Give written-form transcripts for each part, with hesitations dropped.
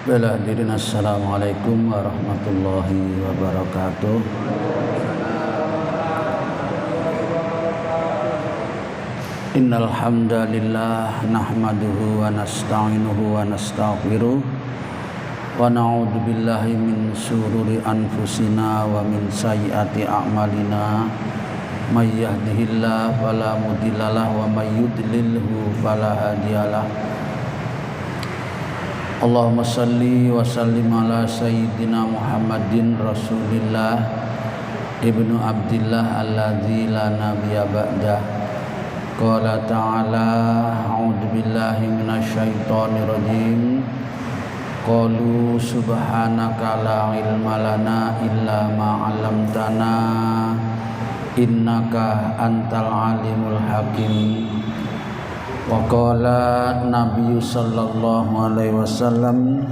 Bela hadirin, assalamualaikum warahmatullahi wabarakatuh. Innal hamdalillah nahmaduhu wa nasta'inuhu wa nastaghfiruh wa na'udzu billahi min shururi anfusina wa min sayyiati a'malina. May yahdihillahu fala mudhillalah wa may yudlilhu fala hadiyalah. Allahumma salli wa sallim ala sayyidina Muhammadin Rasulillah ibnu Abdillah alladzi la nabiyya ba'dah. Qala ta'ala a'udzu billahi minasyaitonir rajim. Qalu subhanaka la ilma lana illa ma 'allamtana innaka antal alimul hakim. Wa qala Nabi sallallahu alaihi wasallam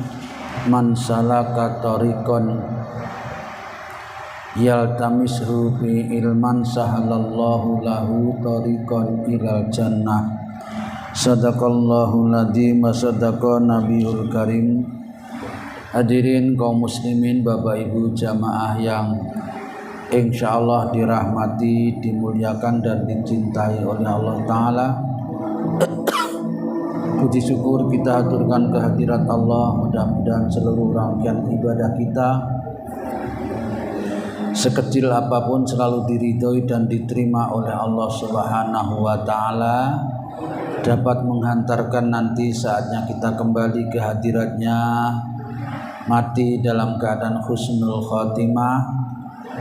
man salaka tariqan yaltamishu fi ilman sahalallahu lahu tariqan ilal jannah. Sadaqallahu ladzi wa sadaqa nabiyul karim. Hadirin kaum muslimin, Bapak Ibu jamaah yang insyaallah dirahmati, dimuliakan dan dicintai oleh Allah Ta'ala. Puji syukur kita aturkan kehadirat Allah. Mudah-mudahan seluruh rangkaian ibadah kita, sekecil apapun, selalu diridhoi dan diterima oleh Allah Subhanahu wa Ta'ala, dapat menghantarkan nanti saatnya kita kembali ke hadiratnya, mati dalam keadaan husnul khotimah,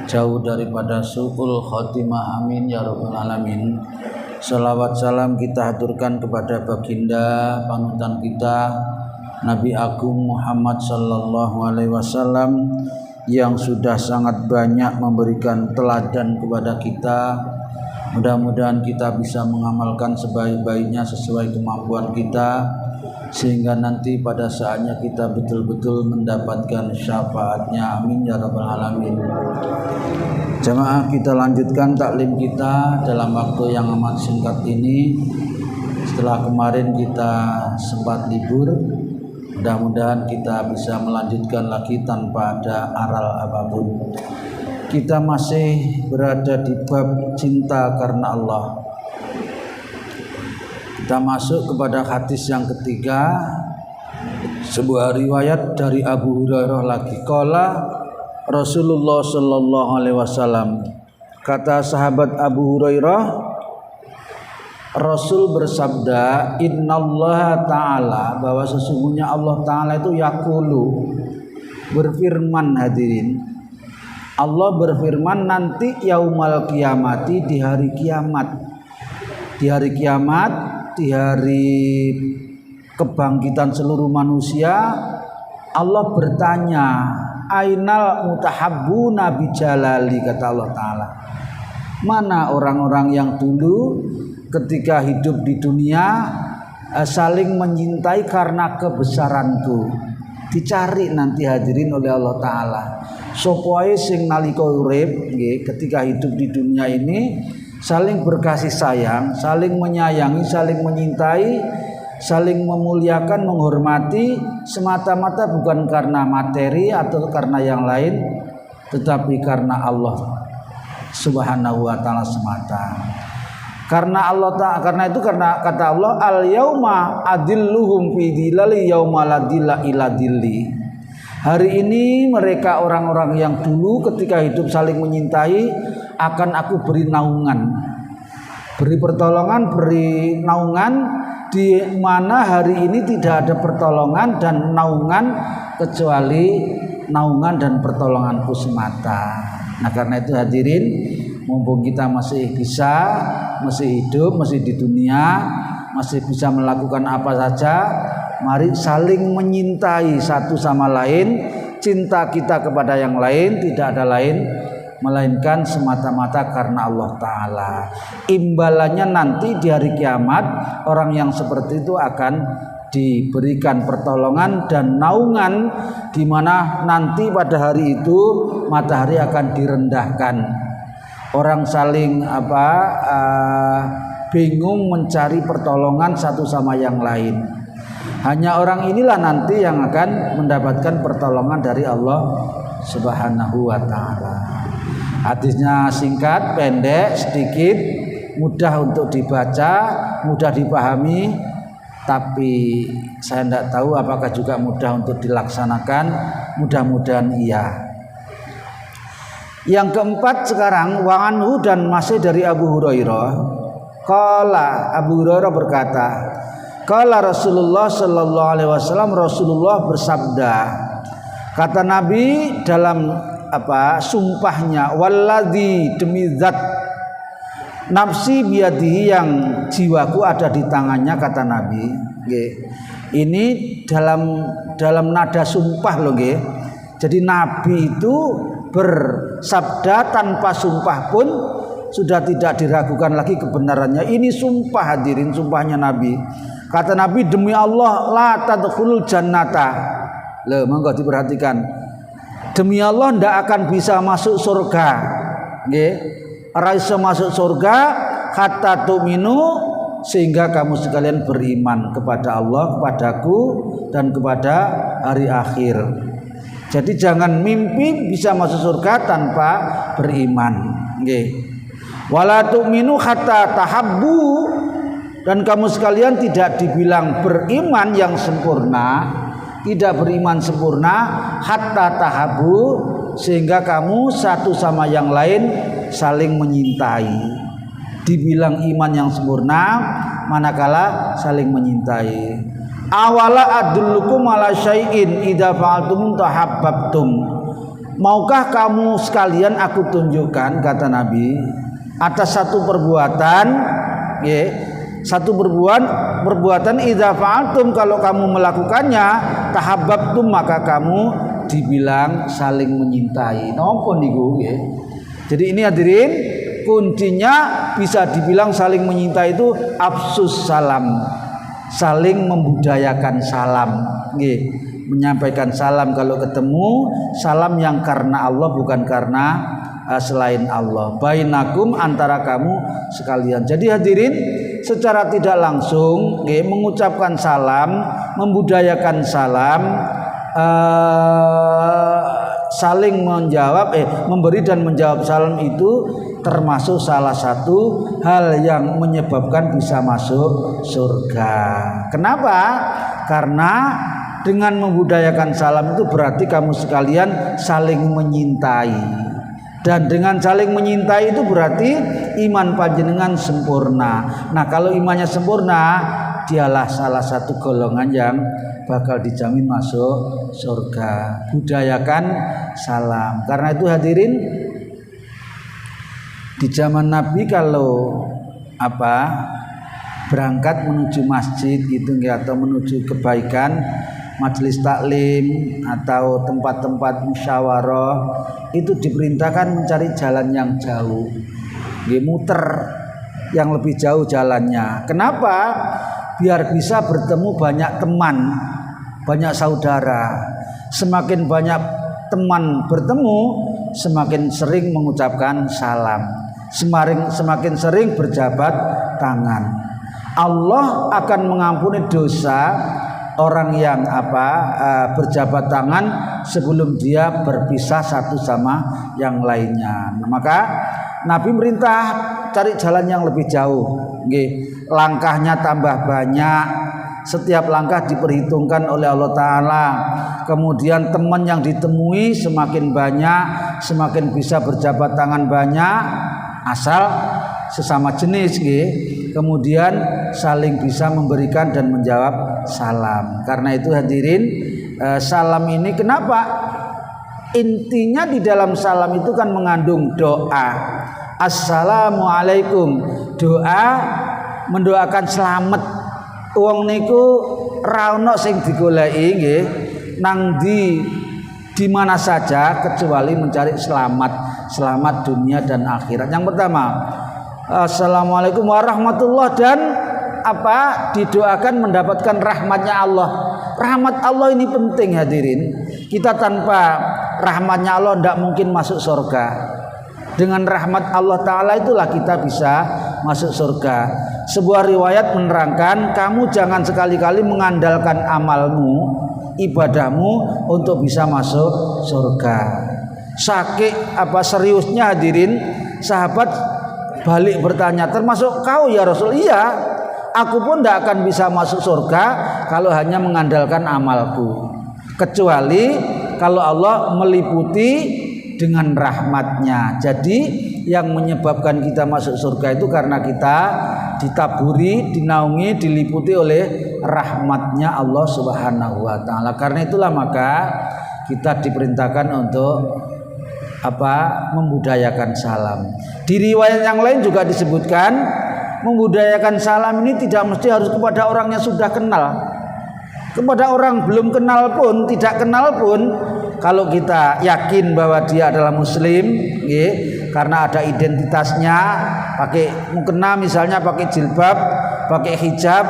jauh daripada su'ul khotimah. Amin ya rabbal alamin. Salawat salam kita haturkan kepada baginda panutan kita Nabi Agung Muhammad sallallahu alaihi wasallam yang sudah sangat banyak memberikan teladan kepada kita. Mudah-mudahan kita bisa mengamalkan sebaik-baiknya sesuai kemampuan kita, sehingga nanti pada saatnya kita betul-betul mendapatkan syafaatnya. Amin ya rabbal alamin. Jamaah, kita lanjutkan taklim kita dalam waktu yang amat singkat ini. Setelah kemarin kita sempat libur, mudah-mudahan kita bisa melanjutkan lagi tanpa ada aral apapun. Kita masih berada di bab cinta karena Allah. Kita masuk kepada hadis yang ketiga, sebuah riwayat dari Abu Hurairah lagi. Qala Rasulullah sallallahu alaihi wasallam, kata sahabat Abu Hurairah, Rasul bersabda, innallaha ta'ala, bahwa sesungguhnya Allah Ta'ala itu yaqulu, berfirman. Hadirin, Allah berfirman nanti yaumal kiamati, di hari kiamat. Di hari kiamat, di hari kebangkitan seluruh manusia, Allah bertanya, ainal mutahabbuna bijalali, kata Allah Ta'ala, mana orang-orang yang dulu ketika hidup di dunia saling menyintai karena kebesaranku. Dicari nanti hadirin oleh Allah Ta'ala, sopoe sing nalika urip nggih, ketika hidup di dunia ini saling berkasih sayang, saling menyayangi, saling menyintai, saling memuliakan, menghormati, semata-mata bukan karena materi atau karena yang lain, tetapi karena Allah Subhanahu wa Ta'ala semata. Karena Allah Ta'ala, karena itu, karena kata Allah, al yauma adilluhum fi dhilali yauma la dhilla illa dhilli. Hari ini mereka orang-orang yang dulu ketika hidup saling menyintai akan aku beri naungan, beri pertolongan, beri naungan, di mana hari ini tidak ada pertolongan dan naungan kecuali naungan dan pertolonganku semata. Nah, karena itu hadirin, mumpung kita masih bisa, masih hidup, masih di dunia, masih bisa melakukan apa saja, mari saling menyintai satu sama lain. Cinta kita kepada yang lain tidak ada lain melainkan semata-mata karena Allah Ta'ala. Imbalannya nanti di hari kiamat, orang yang seperti itu akan diberikan pertolongan dan naungan, di mana nanti pada hari itu matahari akan direndahkan. Orang saling bingung mencari pertolongan satu sama yang lain. Hanya orang inilah nanti yang akan mendapatkan pertolongan dari Allah Subhanahu wa taala. Hadisnya singkat, pendek, sedikit, mudah untuk dibaca, mudah dipahami, tapi saya tidak tahu apakah juga mudah untuk dilaksanakan. Mudah-mudahan iya. Yang keempat sekarang, wa anhu, dan masih dari Abu Hurairah. Qala, Abu Hurairah berkata, qala Rasulullah sallallahu alaihi wasallam, Rasulullah bersabda, kata Nabi dalam sumpahnya, walladzi, demi zat nafsi biyadihi, yang jiwaku ada di tangannya, kata Nabi. Ini dalam nada sumpah loh, nggih. Jadi Nabi itu bersabda tanpa sumpah pun sudah tidak diragukan lagi kebenarannya. Ini sumpah, hadirin, sumpahnya Nabi. Kata Nabi, demi Allah, la tadkhulul jannata. Loh, monggo diperhatikan. Demi Allah ndak akan bisa masuk surga. Nggih. Ora iso masuk surga hatta tu'minu, sehingga kamu sekalian beriman kepada Allah, kepadaku, dan kepada hari akhir. Jadi jangan mimpi bisa masuk surga tanpa beriman. Nggih. Wala tu'minu hatta tahabbu, dan kamu sekalian tidak dibilang beriman yang sempurna, tidak beriman sempurna hatta tahabbu, sehingga kamu satu sama yang lain saling menyintai. Dibilang iman yang sempurna manakala saling menyintai. Awala adullukum ala syai'in idza fa'altum tahabbtum. Maukah kamu sekalian aku tunjukkan, kata Nabi, atas satu perbuatan, satu perbuatan idza fa'altum, kalau kamu melakukannya tahabbtum, maka kamu dibilang saling menyintai. Napa niku nggih? Jadi ini hadirin, kuncinya bisa dibilang saling menyintai itu afsus salam, saling membudayakan salam, nggih. Menyampaikan salam kalau ketemu, salam yang karena Allah, bukan karena selain Allah. Bainakum, antara kamu sekalian. Jadi hadirin, secara tidak langsung mengucapkan salam, membudayakan salam, saling menjawab, memberi dan menjawab salam itu termasuk salah satu hal yang menyebabkan bisa masuk surga. Kenapa? Karena dengan membudayakan salam itu berarti kamu sekalian saling menyintai. Dan dengan saling menyintai itu berarti iman panjenengan sempurna. Nah, kalau imannya sempurna, dialah salah satu golongan yang bakal dijamin masuk surga. Budayakan salam. Karena itu hadirin, di zaman Nabi kalau berangkat menuju masjid itu atau menuju kebaikan, majelis taklim atau tempat-tempat musyawarah, itu diperintahkan mencari jalan yang jauh, muter yang lebih jauh jalannya. Kenapa? Biar bisa bertemu banyak teman, banyak saudara. Semakin banyak teman bertemu, semakin sering mengucapkan salam, semakin sering berjabat tangan. Allah akan mengampuni dosa orang yang berjabat tangan sebelum dia berpisah satu sama yang lainnya. Nah, maka Nabi merintah cari jalan yang lebih jauh, langkahnya tambah banyak, setiap langkah diperhitungkan oleh Allah Ta'ala. Kemudian teman yang ditemui semakin banyak, semakin bisa berjabat tangan banyak, asal sesama jenis, kemudian saling bisa memberikan dan menjawab salam. Karena itu hadirin, salam ini kenapa? Intinya di dalam salam itu kan mengandung doa. Assalamualaikum, doa mendoakan selamat. Wong niku ra ono sing digoleki nggih nang di mana saja kecuali mencari selamat dunia dan akhirat. Yang pertama, assalamualaikum warahmatullah, dan didoakan mendapatkan rahmatnya Allah. Rahmat Allah ini penting hadirin. Kita tanpa rahmatnya Allah tidak mungkin masuk surga. Dengan rahmat Allah Ta'ala itulah kita bisa masuk surga. Sebuah riwayat menerangkan, kamu jangan sekali-kali mengandalkan amalmu, ibadahmu untuk bisa masuk surga. Saking seriusnya hadirin, sahabat balik bertanya, termasuk kau ya Rasul? Iya, aku pun tidak akan bisa masuk surga kalau hanya mengandalkan amalku, kecuali kalau Allah meliputi dengan rahmatnya. Jadi yang menyebabkan kita masuk surga itu karena kita ditaburi, dinaungi, diliputi oleh rahmatnya Allah Subhanahu wa Ta'ala. Karena itulah maka kita diperintahkan untuk membudayakan salam. Di riwayat yang lain juga disebutkan membudayakan salam ini tidak mesti harus kepada orang yang sudah kenal. Kepada orang belum kenal pun, tidak kenal pun, kalau kita yakin bahwa dia adalah muslim, karena ada identitasnya, pakai mukena misalnya, pakai jilbab, pakai hijab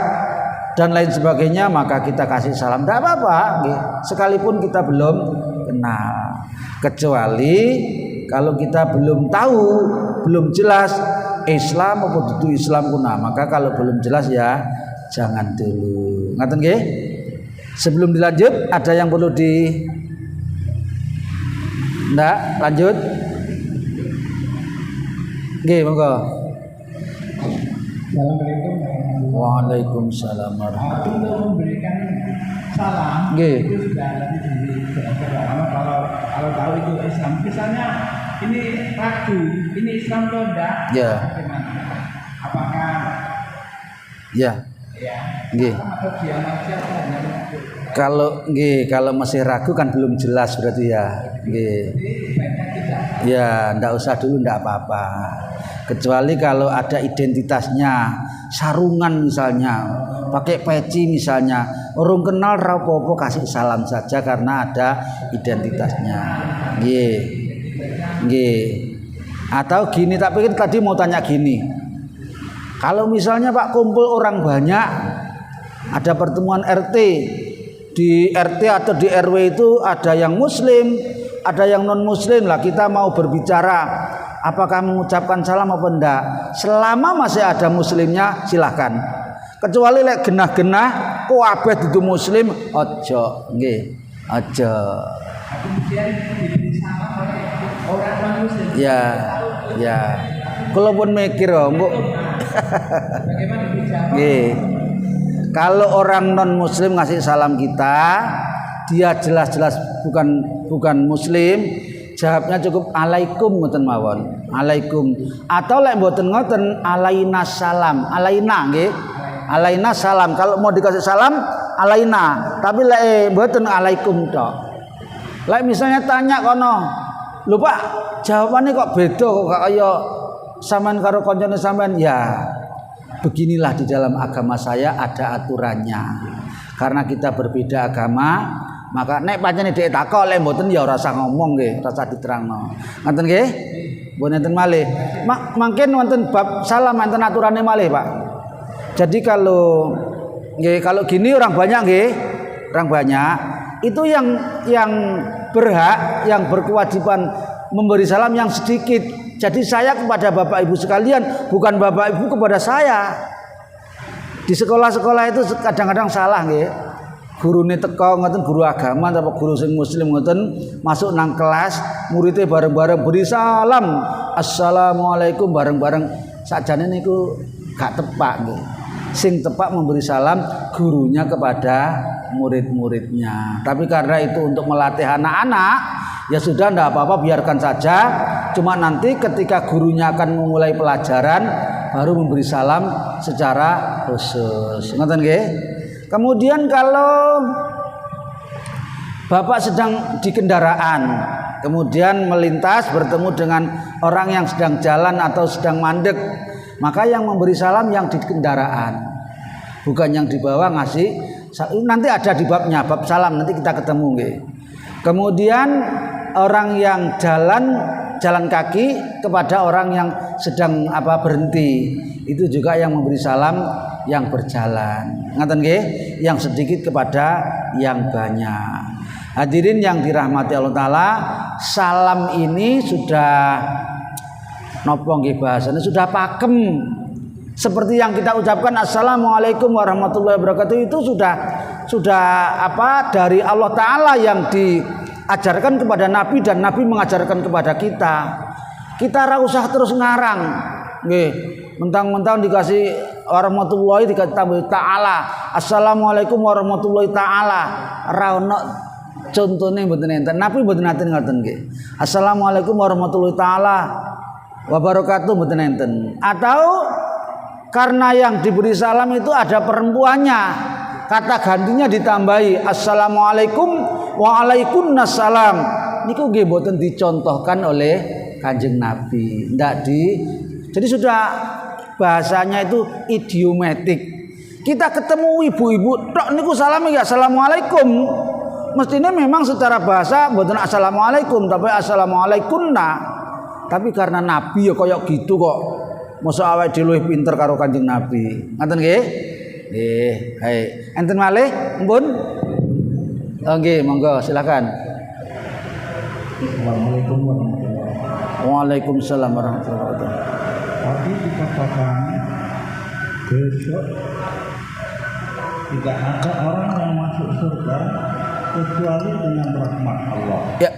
dan lain sebagainya, maka kita kasih salam, tidak apa-apa, sekalipun kita belum kenal. Kecuali kalau kita belum tahu, belum jelas Islam apa itu Islam kuna, maka kalau belum jelas ya jangan dulu. Ngaten nggih? Sebelum dilanjut, ada yang perlu Nggak, lanjut. Nggih, monggo. Assalamualaikum. Waalaikumsalam warahmatullahi wabarakatuh. Untuk memberikan salam itu sudah tadi dijelaskan. Kalau tahu itu Islam, misalnya ini ragu, ini Islam atau enggak? Ya. Bagaimana? Apakah? Ya. Ya. Nggih. Atau dia manusia atau hanya Kalau masih ragu kan belum jelas berarti ya. Nggih. Ya, ndak usah dulu, ndak apa-apa. Kecuali kalau ada identitasnya, sarungan misalnya, pakai peci misalnya, orang kenal ra apa-apa, kasih salam saja karena ada identitasnya. Nggih. Nggih. Atau gini, tak pikir tadi mau tanya gini. Kalau misalnya Pak kumpul orang banyak, ada pertemuan RT, di RT atau di RW itu ada yang muslim, ada yang non muslim lah, kita mau berbicara apakah mengucapkan salam apa enggak. Selama masih ada muslimnya silahkan. Kecuali lek genah-genah kabeh dudu muslim, aja nggih, aja. kemudian diberi salam oleh orang non muslim. Ya, ya. Kula pun mikir mbok. Bagaimana bicara? Nggih. Kalau orang non muslim ngasih salam kita, dia jelas-jelas bukan muslim, jawabnya cukup alaikum ngoten mawon. Alaikum. Atau lek mboten ngoten alaina salam. Alaina nggih. Alaina salam. Kalau mau dikasih salam alaina, tapi lek mboten alaikum tok. Lek misalnya tanya kono, "Lho Pak, jawabannya kok beda kok kaya sampean karo kancane sampean?" Ya. Beginilah di dalam agama saya ada aturannya. Karena kita berbeda agama, maka nek pancen dhek takok lek mboten ya ora usah ngomong nggih, ora usah diterangno. Ngoten nggih? Mboten malih. Mangken wonten bab salam wonten aturane malih, Pak. Jadi kalau gini orang banyak nggih, orang banyak itu yang berhak, yang berkewajiban memberi salam yang sedikit. Jadi saya kepada Bapak Ibu sekalian, bukan Bapak Ibu kepada saya. Di sekolah-sekolah itu kadang-kadang salah nggih. Gurune teko ngoten, guru agama atau guru sing muslim ngoten, masuk nang kelas, muridnya bareng-bareng beri salam. Assalamualaikum bareng-bareng. Sakjane niku gak tepak nggih. Sing tepak memberi salam gurunya kepada murid-muridnya. Tapi karena itu untuk melatih anak-anak, ya sudah, ndak apa-apa, biarkan saja. Cuma nanti ketika gurunya akan memulai pelajaran baru memberi salam secara khusus. Ngoten nggih? Kemudian kalau Bapak sedang di kendaraan, kemudian melintas bertemu dengan orang yang sedang jalan atau sedang mandek, maka yang memberi salam yang di kendaraan, bukan yang di bawah ngasih. Nanti ada di babnya, bab salam, nanti kita ketemu nggih. Kemudian orang yang jalan kaki kepada orang yang sedang berhenti, itu juga yang memberi salam yang berjalan. Ngaten nggih? Yang sedikit kepada yang banyak. Hadirin yang dirahmati Allah Ta'ala, salam ini sudah Napa nggih bahasane sudah pakem. Seperti yang kita ucapkan assalamualaikum warahmatullahi wabarakatuh itu sudah apa dari Allah Ta'ala yang diajarkan kepada Nabi dan Nabi mengajarkan kepada kita. Kita ora usah terus ngarang. Nggih, mentang-mentang dikasih warahmatullahi dikasih tambah ta'ala. Assalamualaikum warahmatullahi ta'ala. Ora ono contone mboten enten. Nabi mboten nate ngoten nggih. Assalamualaikum warahmatullahi ta'ala wabarakatuh mboten enten. Atau karena yang diberi salam itu ada perempuannya, kata gantinya ditambahi assalamualaikum waalaikumsalam. Niku nggih mboten dicontohkan oleh Kanjeng Nabi. Jadi sudah bahasanya itu idiomatik. Kita ketemu ibu-ibu tok niku salame ya assalamualaikum. Mestinya memang secara bahasa mboten assalamualaikum tapi assalamualaikunna. Tapi karena Nabi ya koyok gitu kok. Mosok awake dhewe luwih pinter karo Kanjeng Nabi. Ngoten nggih? Nggih, hae. Enten malih, mpun? Oh nggih, monggo silakan. Assalamualaikum warahmatullahi wabarakatuh. Waalaikumsalam warahmatullahi wabarakatuh. Tadi dikatakan besok tidak ada orang yang masuk surga kecuali dengan rahmat Allah. Ya.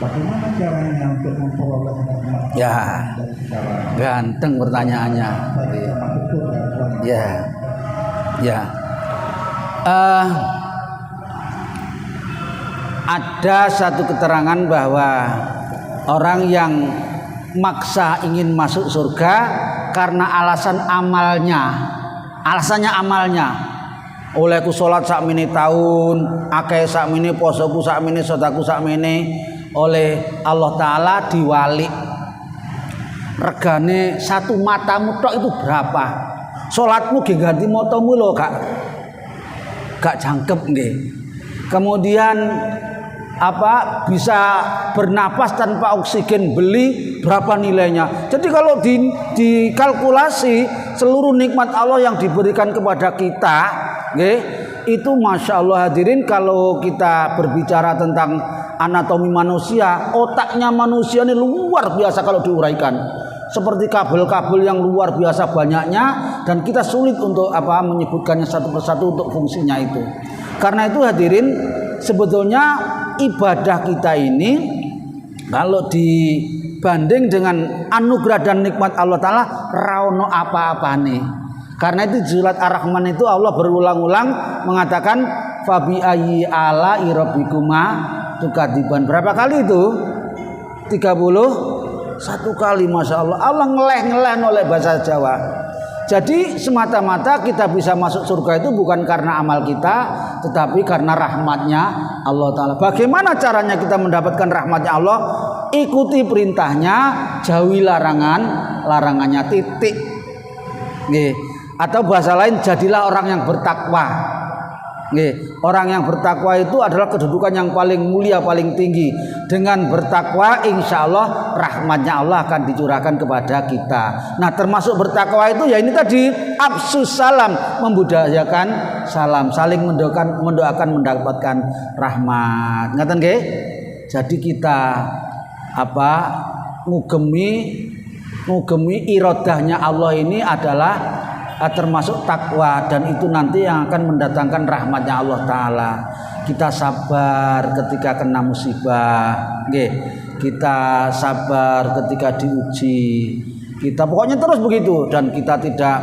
Bagaimana caranya untuk memperoleh rahmat? Ya. Ganteng pertanyaannya. Ya. Ya. Ada satu keterangan bahwa orang yang maksa ingin masuk surga karena alasannya amalnya. Olehku salat sakmene taun, akeh sakmene posoku sakmene sedekahku sakmene, oleh Allah Ta'ala diwalik regane satu matamu tok itu berapa, sholatmu ganti motomu lho gak jangkep nggih. Kemudian apa bisa bernapas tanpa oksigen, beli berapa nilainya. Jadi kalau dikalkulasi seluruh nikmat Allah yang diberikan kepada kita nggih, itu masya Allah hadirin. Kalau kita berbicara tentang anatomi manusia, otaknya manusia ini luar biasa kalau diuraikan, seperti kabel-kabel yang luar biasa banyaknya, dan kita sulit untuk menyebutkannya satu persatu untuk fungsinya itu. Karena itu hadirin, sebetulnya ibadah kita ini kalau dibanding dengan anugerah dan nikmat Allah Ta'ala rauno apa-apa nih. Karena itu surat Ar-Rahman itu Allah berulang-ulang mengatakan fabi ayyi ala rabbikuma tukadiban. Berapa kali itu? 31 kali, masya Allah. Allah ngeleh oleh bahasa Jawa. Jadi semata-mata kita bisa masuk surga itu bukan karena amal kita, tetapi karena rahmatnya Allah Ta'ala. Bagaimana caranya kita mendapatkan rahmatnya Allah? Ikuti perintahnya, jauhi larangannya, titik. Nggih. Atau bahasa lain, jadilah orang yang bertakwa. Nggih, orang yang bertakwa itu adalah kedudukan yang paling mulia, paling tinggi. Dengan bertakwa, insya Allah rahmatnya Allah akan dicurahkan kepada kita. Nah, termasuk bertakwa itu ya ini tadi, afsus salam, membudayakan salam, saling mendoakan mendapatkan rahmat. Ngaten nggih? Jadi kita ngugemi iradahnya Allah ini adalah termasuk takwa, dan itu nanti yang akan mendatangkan rahmatnya Allah Ta'ala. Kita sabar ketika kena musibah, kita sabar ketika diuji, kita pokoknya terus begitu, dan kita tidak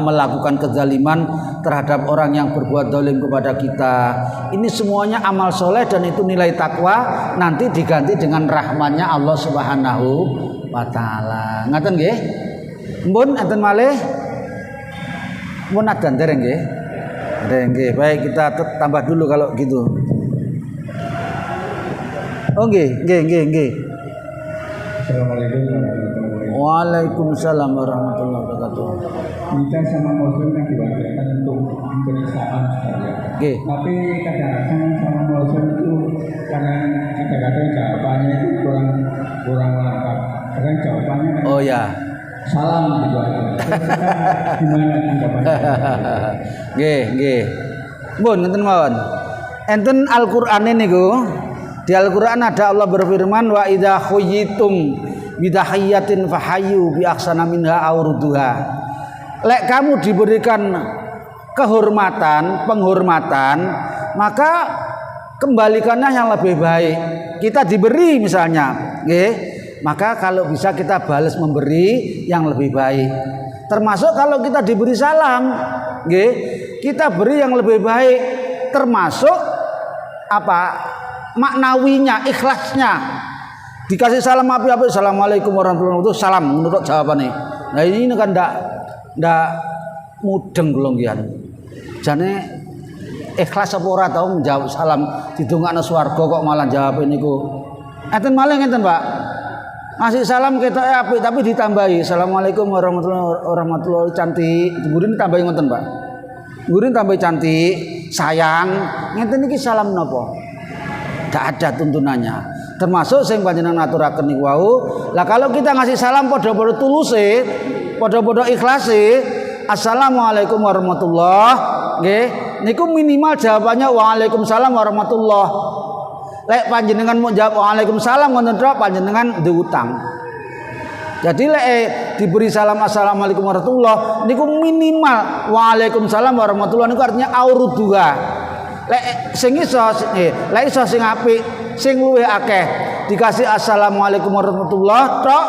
melakukan kezaliman terhadap orang yang berbuat zalim kepada kita. Ini semuanya amal soleh dan itu nilai takwa, nanti diganti dengan rahmatnya Allah Subhanahu wa Ta'ala. Ngaten nggih? Mbun enten malih? Mun adan dereng nggih. Nggih, baik kita tambah dulu kalau gitu. Oh nggih. Assalamualaikum warahmatullahi wabarakatuh. Waalaikumsalam warahmatullahi wabarakatuh. Kita sama Muslim kan diwajibkan untuk pemeriksaan saja. Nggih. Tapi kadang-kadang sama Muslim itu kadang-kadang jawabannya itu kurang lengkap. Kadang jawabannya Oh ya. salam gitu aja. Gimana tanggapannya? Nggih. Mbun enten mawon. Enten Al-Qur'an niku. Di Al-Qur'an ada Allah berfirman wa idza khuyyitum bidahiyatin fahayyu bi ahsana minha aw rudduha. Lek kamu diberikan kehormatan, penghormatan, maka kembalikannya yang lebih baik. Kita diberi misalnya, nggih, maka kalau bisa kita balas memberi yang lebih baik. Termasuk kalau kita diberi salam, nggih, kita beri yang lebih baik. Termasuk apa? Maknawinya, ikhlasnya. Dikasih salam apa? Assalamualaikum warahmatullahi wabarakatuh. Salam menurut jawabannya. Nah ini kan ndak mudeng kelonggian. Jane ikhlas apa ora tau menjawab salam didongakno swarga kok malah jawab niku. Enten malih ngenten, Pak. Ngasih salam ketoke apik tapi ditambahi Assalamualaikum warahmatullahi wabarakatuh cantik. Gurin tambahi ngoten, Pak. Gurin tambahi cantik, sayang. Ngenten iki salam napa? Gak ada tuntunannya. Termasuk sing panjenengan aturaken niku wau. Lah kalau kita ngasih salam padha-padha tuluse, padha-padha ikhlase, Assalamualaikum warahmatullahi, nggih, niku minimal jawabannya Waalaikumsalam warahmatullahi. Lek panjenengan mau jawab Waalaikumsalam ngoten tok panjenengan diutang. Jadi lek diberi salam Assalamualaikum warahmatullahi niku minimal Waalaikumsalam warahmatullahi niku artinya aurudua. Lek sing iso lek iso sing apik, sing luwih akeh dikasih Assalamualaikum warahmatullahi tok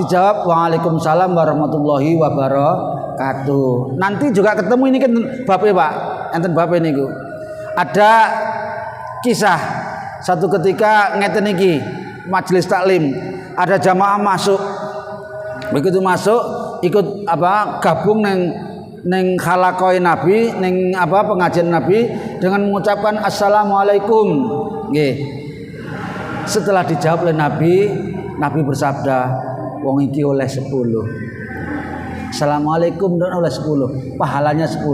dijawab Waalaikumsalam warahmatullahi wabarakatuh. Nanti juga ketemu ini kan bape Pak, enten bape niku. Ada kisah satu ketika ngeten iki majelis taklim, ada jamaah masuk. Begitu masuk ikut gabung neng khalaqoi Nabi, neng pengajian Nabi dengan mengucapkan Assalamualaikum. Nggih. Setelah dijawab oleh Nabi bersabda, wong iki oleh 10. Assalamualaikum dan oleh 10, pahalanya 10.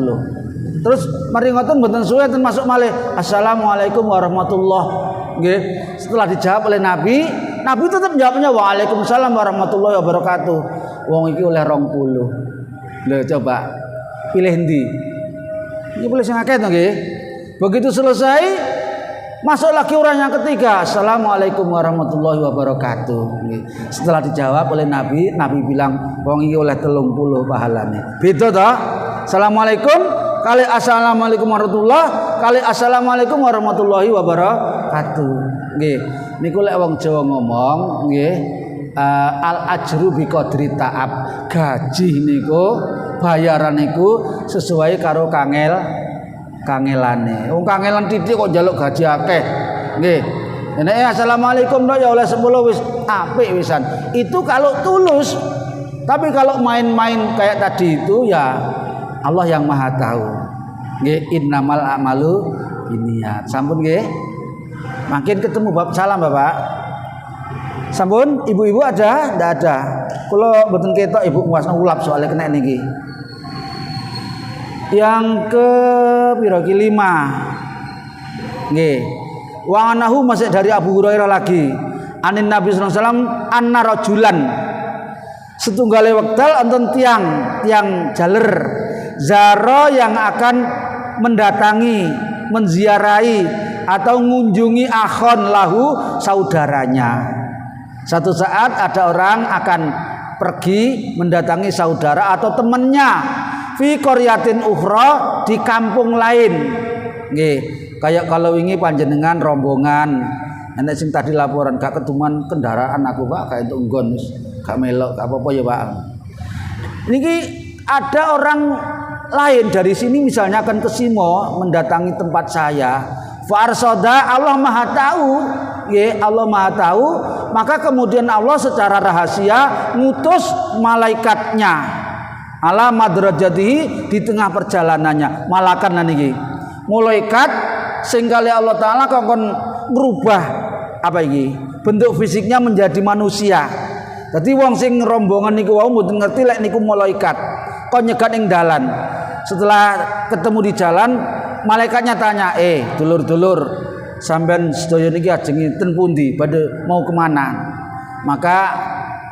Terus mari ngoten mboten suwe enten masuk malih Assalamualaikum warahmatullahi. Nggih. Setelah dijawab oleh Nabi tetap jawabnya Waalaikumsalam warahmatullahi wabarakatuh. Wong iki oleh 20. Lho coba pilih endi? Ini boleh sing akeh to nggih. Begitu selesai masuk lagi orang yang ketiga, Assalamualaikum warahmatullahi wabarakatuh. Setelah dijawab oleh Nabi bilang wong iki oleh 30 pahalane. Beda toh? Assalamualaikum kali assalamualaikum warahmatullahi kali assalamualaikum warahmatullahi wabarakatuh. Nggih. Niku lek wong Jawa ngomong nggih al ajru bi qadri ta'ab. Gaji niku bayaran niku sesuai karo kangelane. Wong kangelan titik kok njaluk gaji akeh. Nggih. Nek assalamualaikum tok ya oleh 10 wis apik wisan. Itu kalau tulus. Tapi kalau main-main kayak tadi itu ya Allah yang Maha tahu. Nggih, innamal a'malu binniyat. Sampun nggih. Makin ketemu bab salam Bapak. Sampun, ibu-ibu ada? Ndak ada. Kula mboten ketok ibu muasna ulap soalnya kena niki. Yang ke pira ki 5. Nggih. Wa anahu masih dari Abu Hurairah lagi. Anin Nabi sallallahu alaihi wasallam anna rajulan setunggale wekdal enten tiang jaler zaro yang akan mendatangi, menziarahi atau mengunjungi akhon lahu saudaranya. Satu saat ada orang akan pergi mendatangi saudara atau temannya fi qaryatin ukhra di kampung lain. Nggih, kayak kalau wingi panjenengan rombongan enek sing tadi laporan gak ketuman kendaraan aku Pak gak entuk nggon gak melok gak apa-apa ya Pak. Niki ada orang lain dari sini misalnya akan ke Simo mendatangi tempat saya. Farsoda Allah Maha tahu, ya Allah Maha tahu. Maka kemudian Allah secara rahasia ngutus malaikatnya ala madrajatihi di tengah perjalanannya. Malakan niki malaikat sing kali Allah Taala kongkon ngerubah apa iki bentuk fisiknya menjadi manusia. Jadi wong sing rombongan niku wau mboten ngerti lek niku malaikat. Kok nyegat ing dalan. Setelah ketemu di jalan, malaikatnya tanya, dulur-dulur, sampean sedaya niki ajeng ten pundi? Badhe mau kemana? Maka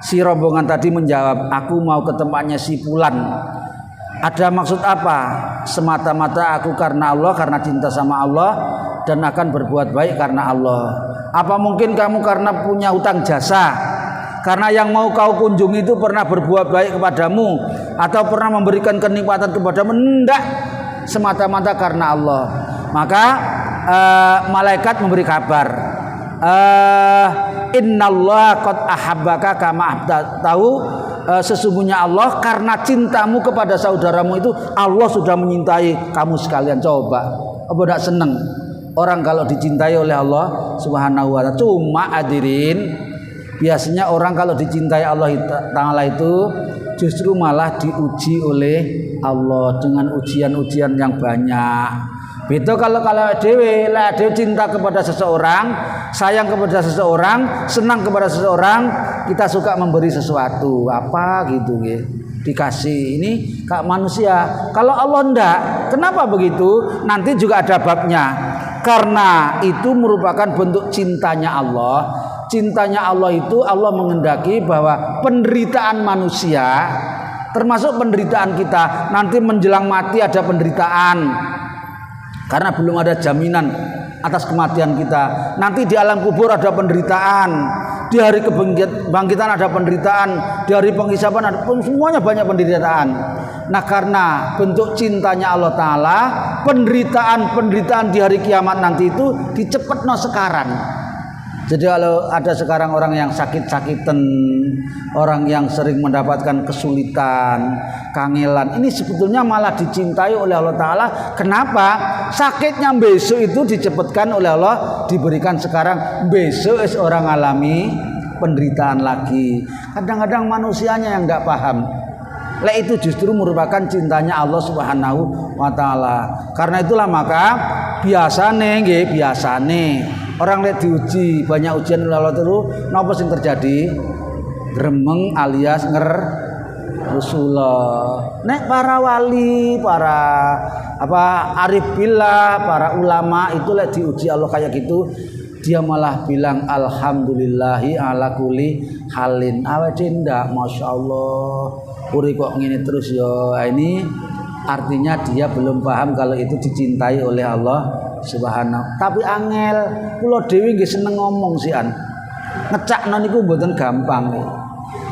si rombongan tadi menjawab, aku mau ke tempatnya si Fulan. Ada maksud apa? Semata-mata aku karena Allah, karena cinta sama Allah dan akan berbuat baik karena Allah. Apa mungkin kamu karena punya hutang jasa? karena yang mau kau kunjungi itu pernah berbuat baik kepadamu atau pernah memberikan kenikmatan kepadamu, hendak semata-mata karena Allah. Maka malaikat memberi kabar, innallaha qad ahabbaka kama tahu, sesungguhnya Allah karena cintamu kepada saudaramu itu Allah sudah menyintai kamu sekalian. Coba apa tidak senang orang kalau dicintai oleh Allah Subhanahu wa taala? Cuma hadirin, biasanya orang kalau dicintai Allah Ta'ala itu justru malah diuji oleh Allah dengan ujian-ujian yang banyak. Beda kalau dewe cinta kepada seseorang, sayang kepada seseorang, senang kepada seseorang, kita suka memberi sesuatu apa gitu dikasih. Ini kak manusia. Kalau Allah enggak, kenapa begitu? Nanti juga ada babnya. Karena itu merupakan bentuk cintanya Allah. Cintanya Allah itu Allah mengendaki bahwa penderitaan manusia, termasuk penderitaan kita, nanti menjelang mati ada penderitaan. Karena belum ada jaminan atas kematian kita. Nanti di alam kubur ada penderitaan, di hari kebangkitan ada penderitaan, di hari penghisaban ada, semuanya banyak penderitaan. Nah karena bentuk cintanya Allah Ta'ala, penderitaan di hari kiamat nanti itu dicepetno sekarang. Jadi kalau ada sekarang orang yang sakit-sakitan, orang yang sering mendapatkan kesulitan, kangelan, ini sebetulnya malah dicintai oleh Allah Ta'ala. Kenapa? Sakitnya besok itu dicepatkan oleh Allah, diberikan sekarang, besok orang alami penderitaan lagi. Kadang-kadang manusianya yang nggak paham. Itu justru merupakan cintanya Allah Subhanahu wa Ta'ala. Karena itulah maka biasane orang lek diuji, banyak ujian oleh Allah terus, napa sing terjadi? Gremeng alias Rasulullah. Nek para wali, para arif billah, para ulama itu lek diuji Allah kayak gitu, dia malah bilang alhamdulillahi ala kulli halin. Awake ndak, masyaallah. Uri kok ngene terus ya. Ini artinya dia belum paham kalau itu dicintai oleh Allah Subhanahu. Tapi angel, kula dhewe nggih seneng ngomong sian. Ngecakno niku mboten gampang.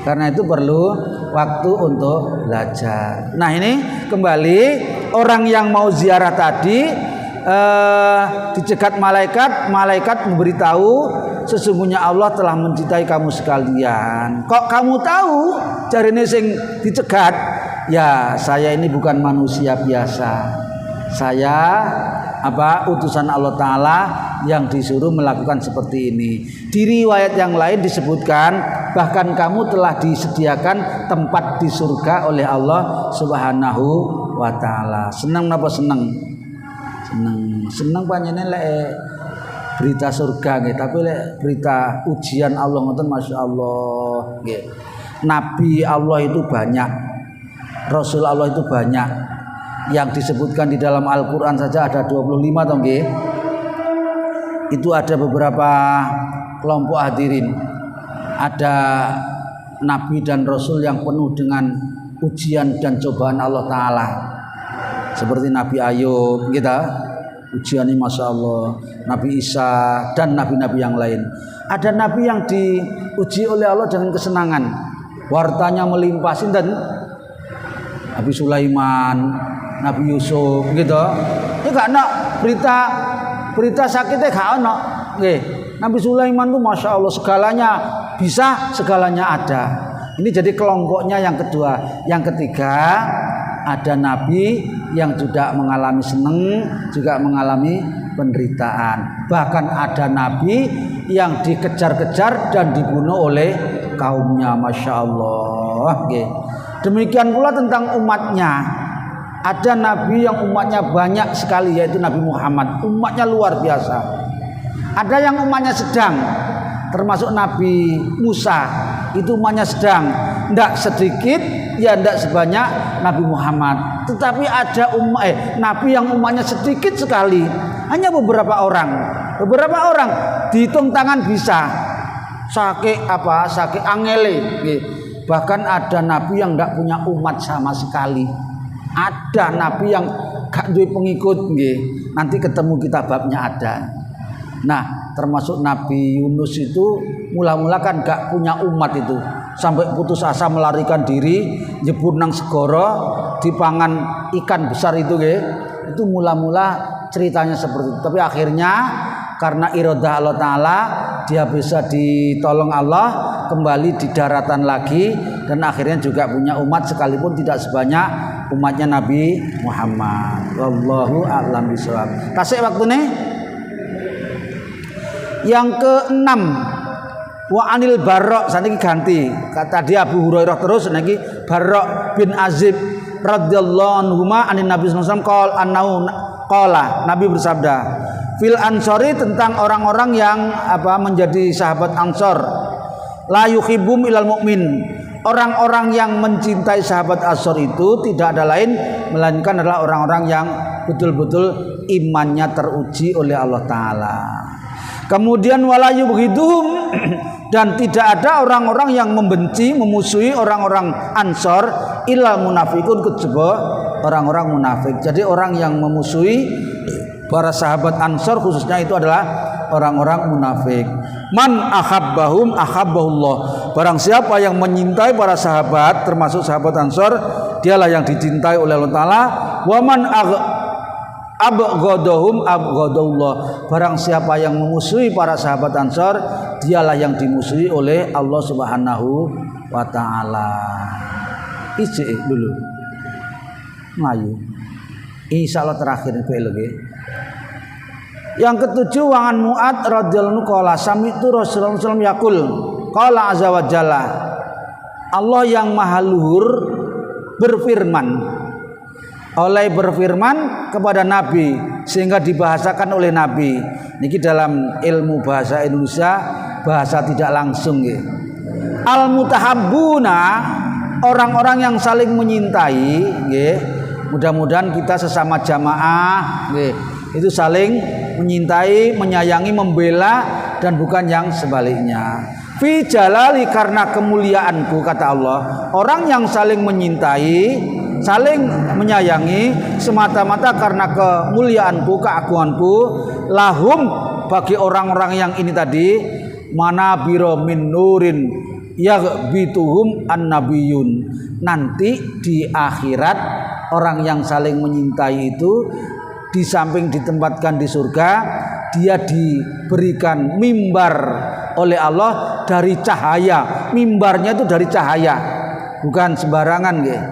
Karena itu perlu waktu untuk belajar. Nah, ini kembali orang yang mau ziarah tadi dicegat malaikat, malaikat memberitahu sesungguhnya Allah telah mencintai kamu sekalian. Kok kamu tahu? Jarine sing dicegat, ya saya ini bukan manusia biasa. Saya utusan Allah Ta'ala yang disuruh melakukan seperti ini. Di riwayat yang lain disebutkan bahkan kamu telah disediakan tempat di surga oleh Allah Subhanahu wa Ta'ala. Senang napa senang? Senang panjenengan lek berita surga nggih, tapi lek berita ujian Allah ngoten masyaallah nggih. Nabi Allah itu banyak, Rasul Allah itu banyak. Yang disebutkan di dalam Al-Quran saja ada 25 toh nggih. Itu ada beberapa kelompok hadirin. Ada Nabi dan Rasul yang penuh dengan ujian dan cobaan Allah Ta'ala. Seperti Nabi Ayub kita, ujiannya Masya Allah. Nabi Isa dan Nabi-Nabi yang lain. Ada Nabi yang diuji oleh Allah dengan kesenangan, wartanya melimpah. Sinten? Nabi Sulaiman, Nabi Yusuf gitu. Ini gak ada berita sakitnya gak ada. Nabi Sulaiman tuh Masya Allah segalanya bisa, segalanya ada. Ini jadi kelompoknya yang kedua. Yang ketiga ada Nabi yang juga mengalami seneng, juga mengalami penderitaan. Bahkan ada Nabi yang dikejar-kejar dan dibunuh oleh kaumnya. Masya Allah. Demikian pula tentang umatnya. Ada Nabi yang umatnya banyak sekali, yaitu Nabi Muhammad. Umatnya luar biasa. Ada yang umatnya sedang, termasuk Nabi Musa. Itu umatnya sedang, tidak sedikit, ya tidak sebanyak Nabi Muhammad. Tetapi ada Nabi yang umatnya sedikit sekali, hanya beberapa orang. Beberapa orang dihitung tangan bisa. Sakit angele. Bahkan ada Nabi yang tidak punya umat sama sekali. Ada Nabi yang gak duwe pengikut nggih. Nanti ketemu kita babnya ada. Nah, termasuk Nabi Yunus itu mula-mula kan gak punya umat itu, sampai putus asa melarikan diri jebur nang segara dipangan ikan besar itu nggih. Itu mula-mula ceritanya seperti itu. Tapi akhirnya karena iradah Allah Ta'ala dia bisa ditolong Allah kembali di daratan lagi, dan akhirnya juga punya umat sekalipun tidak sebanyak umatnya Nabi Muhammad. Wallahu a'lam bishawab. Tasik waktune. Yang keenam, wa anil Barra, saniki ganti. Tadi Abu Hurairah terus, niki Barra bin Azib radhiyallahu anhu anin Nabi sallallahu alaihi wasallam qala, Nabi bersabda, fil ansori, tentang orang-orang yang menjadi sahabat Ansor, la yuhibbum ilal mu'min, orang-orang yang mencintai sahabat Ansor itu tidak ada lain melainkan adalah orang-orang yang betul-betul imannya teruji oleh Allah Ta'ala. Kemudian wala yubghidum, dan tidak ada orang-orang yang membenci, memusuhi orang-orang Ansor ilal munafikun, kejaba orang-orang munafik. Jadi orang yang memusuhi para sahabat Ansor khususnya itu adalah orang-orang munafik. Man ahabbahum ahabbahullah, barang siapa yang menyintai para sahabat termasuk sahabat Ansor, dialah yang dicintai oleh Allah Ta'ala. Wa man abghadahum abghadallah, barang siapa yang memusuhi para sahabat Ansor, dialah yang dimusuhi oleh Allah Subhanahu wa Ta'ala. Isi dulu Melayu, insyaallah terakhir lagi. Yang ketujuh, wangan Mu'ad radhiyallahu anhu qala sami'tu Rasulullah sallallahu alaihi wasallam yaqul qala azza wa jalla, Allah yang maha luhur berfirman, oleh berfirman kepada Nabi sehingga dibahasakan oleh Nabi. Niki dalam ilmu bahasa Indonesia bahasa tidak langsung nggih. Al mutahabbuna, orang-orang yang saling menyintai nggih. Mudah-mudahan kita sesama jamaah nggih, itu saling menyintai, menyayangi, membela, dan bukan yang sebaliknya. Fi jalali, karena kemuliaanku, kata Allah. Orang yang saling menyintai, saling menyayangi semata-mata karena kemuliaanku, keagunganku, lahum, bagi orang-orang yang ini tadi, manabiro min nurin yaghbituhum an-nabiyun. Nanti di akhirat orang yang saling menyintai itu di samping ditempatkan di surga, dia diberikan mimbar oleh Allah dari cahaya. Mimbarnya itu dari cahaya, bukan sembarangan nggih.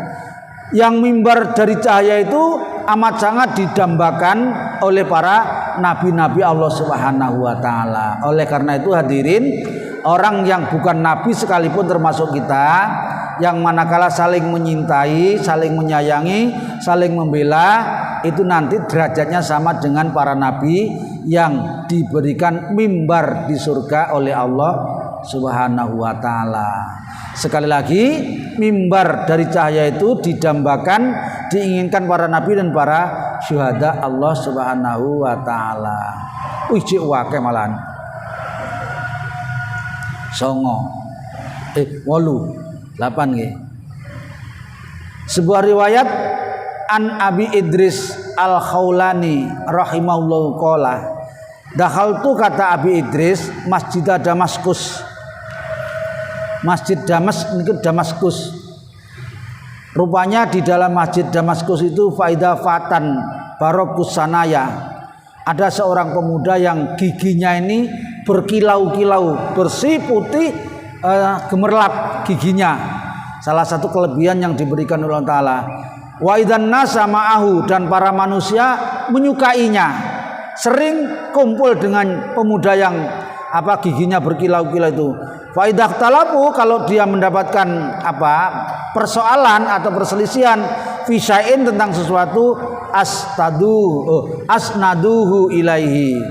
Yang mimbar dari cahaya itu amat sangat didambakan oleh para nabi-nabi Allah Subhanahu wa Ta'ala. Oleh karena itu hadirin, orang yang bukan nabi sekalipun termasuk kita, yang manakala saling menyintai, saling menyayangi, saling membela, itu nanti derajatnya sama dengan para nabi yang diberikan mimbar di surga oleh Allah Subhanahu wa Ta'ala. Sekali lagi, mimbar dari cahaya itu didambakan, diinginkan para nabi dan para syuhada Allah Subhanahu wa Ta'ala. Cik wake malahan songo 8 nggih. Sebuah riwayat an Abi Idris Al-Khawlani rahimahullahu qala, dakhaltu, kata Abi Idris, Masjid Damaskus. Masjid Damaskus. Rupanya di dalam Masjid Damaskus itu faida fatan barokus sanaya. Ada seorang pemuda yang giginya ini berkilau-kilau, bersih putih, gemerlap giginya. Salah satu kelebihan yang diberikan oleh Allah Ta'ala. Wa idzan nasa ma'ahu, dan para manusia menyukainya. Sering kumpul dengan pemuda yang giginya berkilau-kilau itu. Fa idza ikhtalafu, kalau dia mendapatkan persoalan atau perselisihan fi syai'in, tentang sesuatu, asnaduhu ilaihi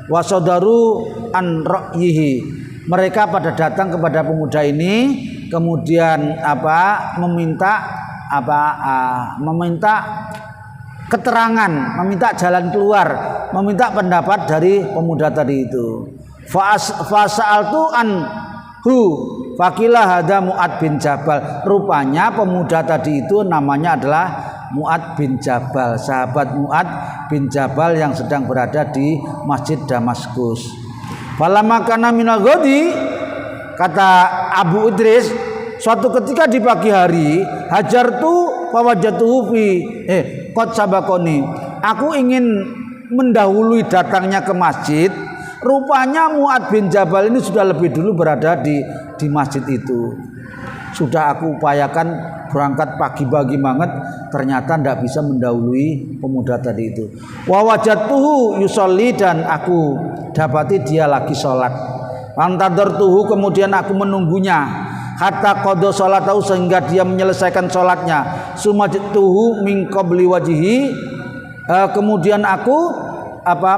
wa sadaru an ra'yihi. Mereka pada datang kepada pemuda ini, kemudian meminta keterangan, meminta jalan keluar, meminta pendapat dari pemuda tadi itu. Fasa'altu anhu fakilah hada Mu'ad bin Jabal. Rupanya pemuda tadi itu namanya adalah Mu'ad bin Jabal, sahabat Mu'ad bin Jabal yang sedang berada di Masjid Damaskus. Falamma kana minal ghadi, kata Abu Idris, suatu ketika di pagi hari, hajartu fawajatuhu fi qad sabaqoni. Aku ingin mendahului datangnya ke masjid. Rupanya Mu'ad bin Jabal ini sudah lebih dulu berada di masjid itu. Sudah aku upayakan berangkat pagi-pagi banget, ternyata tidak bisa mendahului pemuda tadi itu. Wa wajadtuhu yusolli, dan aku dapati dia lagi sholat. Fantadartuhu, kemudian aku menunggunya hatta qada sholatahu, sehingga dia menyelesaikan sholatnya. Sumajtuhu min qabli wajhihi, kemudian aku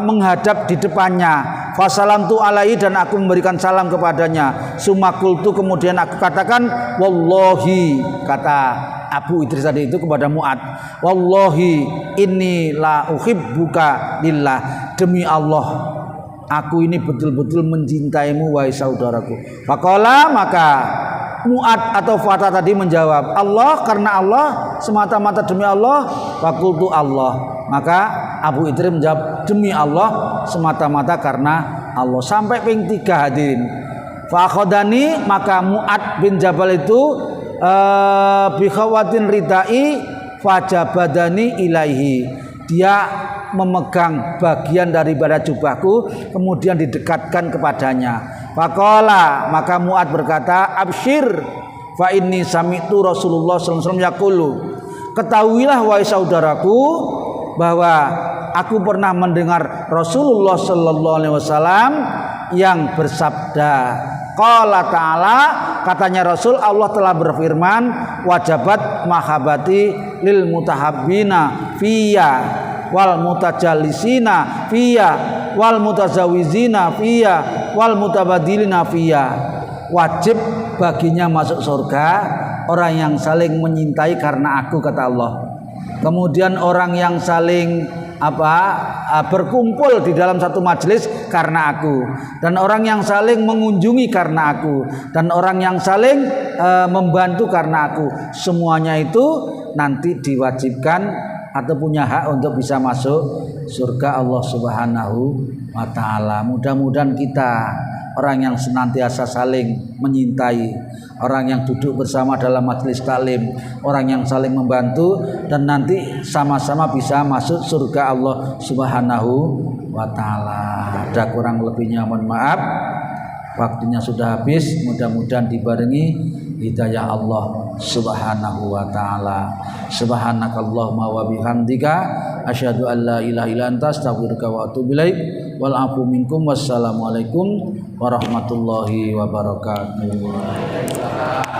menghadap di depannya. Fasalamtu alaihi, dan aku memberikan salam kepadanya. Sumakultu, kemudian aku katakan wallahi, kata Abu Idris tadi itu kepada Mu'ad, wallahi inni la uhibbuka lillah, demi Allah aku ini betul-betul mencintaimu wahai saudaraku. Faqala, maka Mu'ad atau Fatah tadi menjawab, Allah, karena Allah, semata-mata demi Allah. Fakultu Allah, maka Abu Idris menjawab, demi Allah, semata-mata karena Allah. Sampai ping 3 hadirin. Fakhodani, maka Mu'ad bin Jabal itu bikhawatin ridai fajabadani ilaihi, dia memegang bagian daripada jubahku, kemudian didekatkan kepadanya. Faqala, maka Mu'ad berkata, absyir fa inni sami'tu Rasulullah sallallahu alaihi wasallam yaqulu, ketahuilah wahai saudaraku bahwa aku pernah mendengar Rasulullah sallallahu alaihi wasallam yang bersabda, qala ta'ala, katanya Rasul, Allah telah berfirman, wajabat mahabbati lil mutahabbina fiyya wal mutajalisina fiyya wal mutazawizina fiyya wal mutabadilina fiyya. Wajib baginya masuk surga orang yang saling menyintai karena aku, kata Allah. Kemudian orang yang saling berkumpul di dalam satu majelis karena aku, dan orang yang saling mengunjungi karena aku, dan orang yang saling membantu karena aku. Semuanya itu nanti diwajibkan atau punya hak untuk bisa masuk surga Allah Subhanahu wa ta'ala. Mudah-mudahan kita orang yang senantiasa saling menyintai, orang yang duduk bersama dalam majelis taklim, orang yang saling membantu, dan nanti sama-sama bisa masuk surga Allah Subhanahu wa ta'ala. Ada kurang lebihnya mohon maaf, waktunya sudah habis. Mudah-mudahan dibarengi hidayah Allah Subhanahu wa ta'ala. Subhanakallahumma wa bihamdika asyhadu an la ilaha illa anta astaghfiruka wa atubu ilaik. Wal afu minkum. Wassalamualaikum warahmatullahi wabarakatuh.